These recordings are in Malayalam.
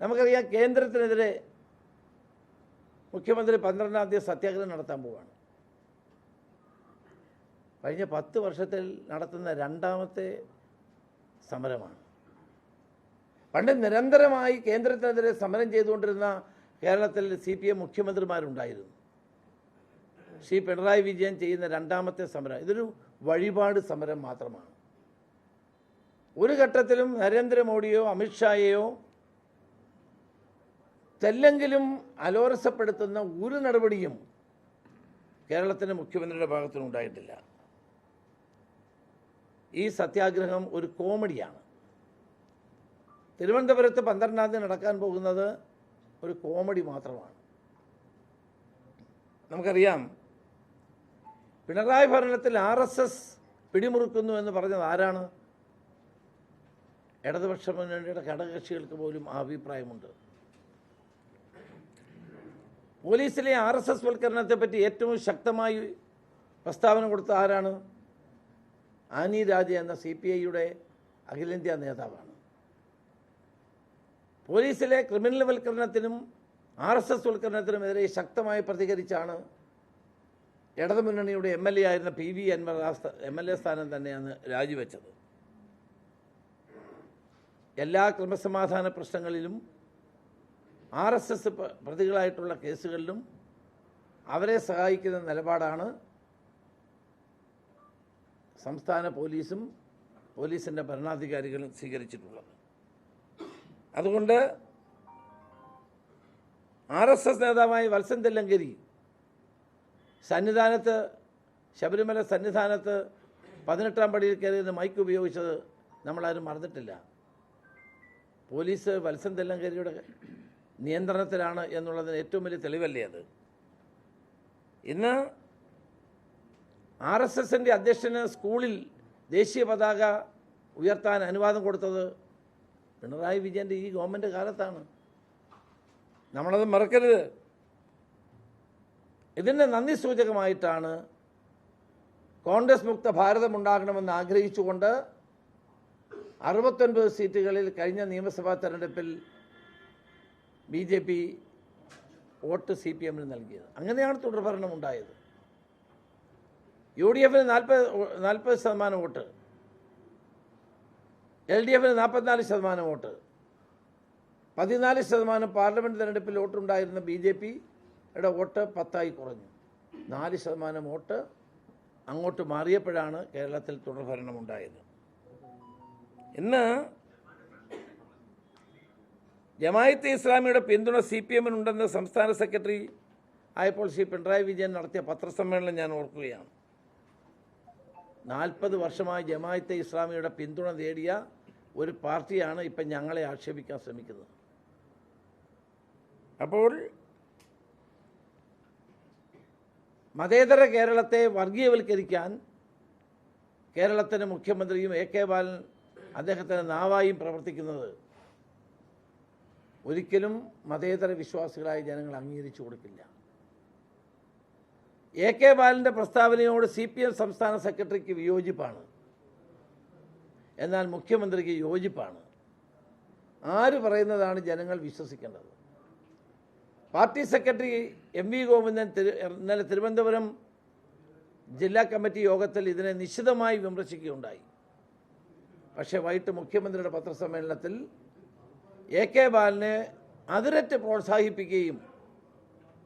നമുക്കറിയാം, കേന്ദ്രത്തിനെതിരെ മുഖ്യമന്ത്രി 12-ാം തീയതി സത്യാഗ്രഹം നടത്താൻ പോവുകയാണ്. കഴിഞ്ഞ 10 വർഷത്തിൽ നടത്തുന്ന രണ്ടാമത്തെ സമരമാണ്. പണ്ട് നിരന്തരമായി കേന്ദ്രത്തിനെതിരെ സമരം ചെയ്തുകൊണ്ടിരുന്ന കേരളത്തിൽ CPM മുഖ്യമന്ത്രിമാരുണ്ടായിരുന്നു. ശ്രീ പിണറായി വിജയൻ ചെയ്യുന്ന രണ്ടാമത്തെ സമരം ഇതൊരു വഴിപാട് സമരം മാത്രമാണ്. ഒരു ഘട്ടത്തിലും നരേന്ദ്രമോദിയോ അമിത്ഷായെയോ തെല്ലെങ്കിലും അലോരസപ്പെടുത്തുന്ന ഒരു നടപടിയും കേരളത്തിൻ്റെ മുഖ്യമന്ത്രിയുടെ ഭാഗത്തുനിന്നുണ്ടായിട്ടില്ല. ഈ സത്യാഗ്രഹം ഒരു കോമഡിയാണ്. തിരുവനന്തപുരത്ത് 12-ാം തീയതി നടക്കാൻ പോകുന്നത് ഒരു കോമഡി മാത്രമാണ്. നമുക്കറിയാം, പിണറായി ഭരണത്തിൽ RSS പിടിമുറുക്കുന്നു എന്ന് പറഞ്ഞത് ആരാണ്? ഇടതുപക്ഷ മുന്നണിയുടെ ഘടകകക്ഷികൾക്ക് പോലും ആ അഭിപ്രായമുണ്ട്. പോലീസിലെ RSS വൽക്കരണത്തെപ്പറ്റി ഏറ്റവും ശക്തമായി പ്രസ്താവന കൊടുത്ത ആരാണ്? ആനി രാജ എന്ന CPIയുടെ അഖിലേന്ത്യാ നേതാവാണ്. പോലീസിലെ ക്രിമിനൽ വൽക്കരണത്തിനും RSS വൽക്കരണത്തിനുമെതിരെ ശക്തമായി പ്രതികരിച്ചാണ് ഇടതുമുന്നണിയുടെ MLA ആയിരുന്ന PV അൻവർ MLA സ്ഥാനം തന്നെയാണ് രാജിവെച്ചത്. എല്ലാ ക്രമസമാധാന പ്രശ്നങ്ങളിലും RSS പ്രതികളായിട്ടുള്ള കേസുകളിലും അവരെ സഹായിക്കുന്ന നിലപാടാണ് സംസ്ഥാന പോലീസും പോലീസിൻ്റെ ഭരണാധികാരികളും സ്വീകരിച്ചിട്ടുള്ളത്. അതുകൊണ്ട് RSS നേതാവായ വത്സൻ തില്ലങ്കേരി സന്നിധാനത്ത്, ശബരിമല സന്നിധാനത്ത് 18-ാം പടിയിൽ കയറിയത് മൈക്ക് ഉപയോഗിച്ചത് നമ്മളാരും മറന്നിട്ടില്ല. പോലീസ് വത്സൻ തില്ലങ്കേരിയുടെ നിയന്ത്രണത്തിലാണ് എന്നുള്ളതിന് ഏറ്റവും വലിയ തെളിവല്ലേ അത്? ഇന്ന് RSSൻ്റെ അധ്യക്ഷന് സ്കൂളിൽ ദേശീയ പതാക ഉയർത്താൻ അനുവാദം കൊടുത്തത് പിണറായി വിജയൻ്റെ ഈ ഗവൺമെൻറ് കാലത്താണ്. നമ്മളത് മറക്കരുത്. ഇതിൻ്റെ നന്ദി സൂചകമായിട്ടാണ് കോൺഗ്രസ് മുക്ത ഭാരതമുണ്ടാകണമെന്ന് ആഗ്രഹിച്ചുകൊണ്ട് 69 സീറ്റുകളിൽ കഴിഞ്ഞ നിയമസഭാ തെരഞ്ഞെടുപ്പിൽ BJP വോട്ട് CPMന് നൽകിയത്. അങ്ങനെയാണ് തുടർഭരണം ഉണ്ടായത്. UDFന് 40% വോട്ട്, LDFന് 44% വോട്ട്, 14% പാർലമെൻറ്റ് തെരഞ്ഞെടുപ്പിൽ വോട്ടുണ്ടായിരുന്ന BJPയുടെ വോട്ട് 10 കുറഞ്ഞു. 4% വോട്ട് അങ്ങോട്ട് മാറിയപ്പോഴാണ് കേരളത്തിൽ തുടർഭരണമുണ്ടായത്. ഇന്ന് ജമാഅത്തെ ഇസ്ലാമിയുടെ പിന്തുണ CPMനുണ്ടെന്ന് സംസ്ഥാന സെക്രട്ടറി ആയപ്പോൾ ശ്രീ പിണറായി വിജയൻ നടത്തിയ പത്രസമ്മേളനം ഞാൻ ഓർക്കുകയാണ്. 40 വർഷമായി ജമാഅത്തെ ഇസ്ലാമിയുടെ പിന്തുണ നേടിയ ഒരു പാർട്ടിയാണ് ഇപ്പം ഞങ്ങളെ ആക്ഷേപിക്കാൻ ശ്രമിക്കുന്നത്. അപ്പോൾ മതേതര കേരളത്തെ വർഗീയവൽക്കരിക്കാൻ കേരളത്തിൻ്റെ മുഖ്യമന്ത്രിയും AK ബാലൻ അദ്ദേഹത്തിൻ്റെ നാവായും പ്രവർത്തിക്കുന്നത് ഒരിക്കലും മതേതര വിശ്വാസികളായ ജനങ്ങൾ അംഗീകരിച്ചു കൊടുക്കില്ല. AK ബാലൻ്റെ പ്രസ്താവനയോട് CPM സംസ്ഥാന സെക്രട്ടറിക്ക് വിയോജിപ്പാണ്, എന്നാൽ മുഖ്യമന്ത്രിക്ക് യോജിപ്പാണ്. ആര് പറയുന്നതാണ് ജനങ്ങൾ വിശ്വസിക്കേണ്ടത്? പാർട്ടി സെക്രട്ടറി MV ഗോവിന്ദൻ ഇന്നലെ തിരുവനന്തപുരം ജില്ലാ കമ്മിറ്റി യോഗത്തിൽ ഇതിനെ നിശിതമായി വിമർശിക്കുകയുണ്ടായി. പക്ഷേ വൈകിട്ട് മുഖ്യമന്ത്രിയുടെ പത്രസമ്മേളനത്തിൽ AK ബാലനെ അതിരറ്റ് പ്രോത്സാഹിപ്പിക്കുകയും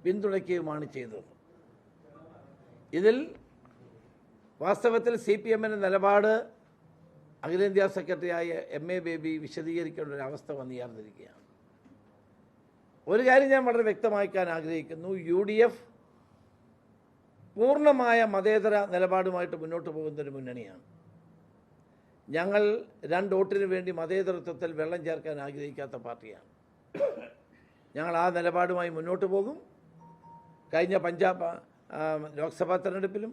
പിന്തുണയ്ക്കുകയുമാണ് ചെയ്തത്. ഇതിൽ വാസ്തവത്തിൽ CPMൻ്റെ നിലപാട് അഖിലേന്ത്യാ സെക്രട്ടറിയായ MA ബേബി വിശദീകരിക്കേണ്ട ഒരു അവസ്ഥ വന്നു ചേർന്നിരിക്കുകയാണ്. ഒരു കാര്യം ഞാൻ വളരെ വ്യക്തമാക്കാൻ ആഗ്രഹിക്കുന്നു. UDF പൂർണ്ണമായ മതേതര നിലപാടുമായിട്ട് മുന്നോട്ട് പോകുന്നൊരു മുന്നണിയാണ്. ഞങ്ങൾ 2 വോട്ടിന് വേണ്ടി മതേതരത്വത്തിൽ വെള്ളം ചേർക്കാൻ ആഗ്രഹിക്കാത്ത പാർട്ടിയാണ്. ഞങ്ങൾ ആ നിലപാടുമായി മുന്നോട്ട് പോകും. കഴിഞ്ഞ പഞ്ചാബ് ലോക്സഭാ തെരഞ്ഞെടുപ്പിലും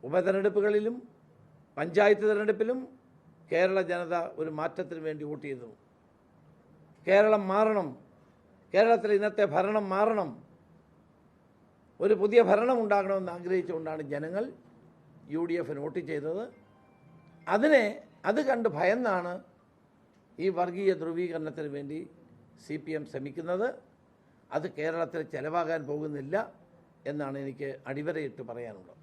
ഉപതെരഞ്ഞെടുപ്പുകളിലും പഞ്ചായത്ത് തെരഞ്ഞെടുപ്പിലും കേരള ജനത ഒരു മാറ്റത്തിന് വേണ്ടി വോട്ട് ചെയ്തു. കേരളം മാറണം, കേരളത്തിലെ ഇന്നത്തെ ഭരണം മാറണം, ഒരു പുതിയ ഭരണം ഉണ്ടാകണമെന്ന് ആഗ്രഹിച്ചുകൊണ്ടാണ് ജനങ്ങൾ UDFന് വോട്ട് ചെയ്തത്. അത് കണ്ട് ഭയന്നാണ് ഈ വർഗീയ ധ്രുവീകരണത്തിന് വേണ്ടി CPM ശ്രമിക്കുന്നത്. അത് കേരളത്തിൽ ചെലവാകാൻ പോകുന്നില്ല എന്നാണ് എനിക്ക് അടിവരയിട്ട് പറയാനുള്ളത്.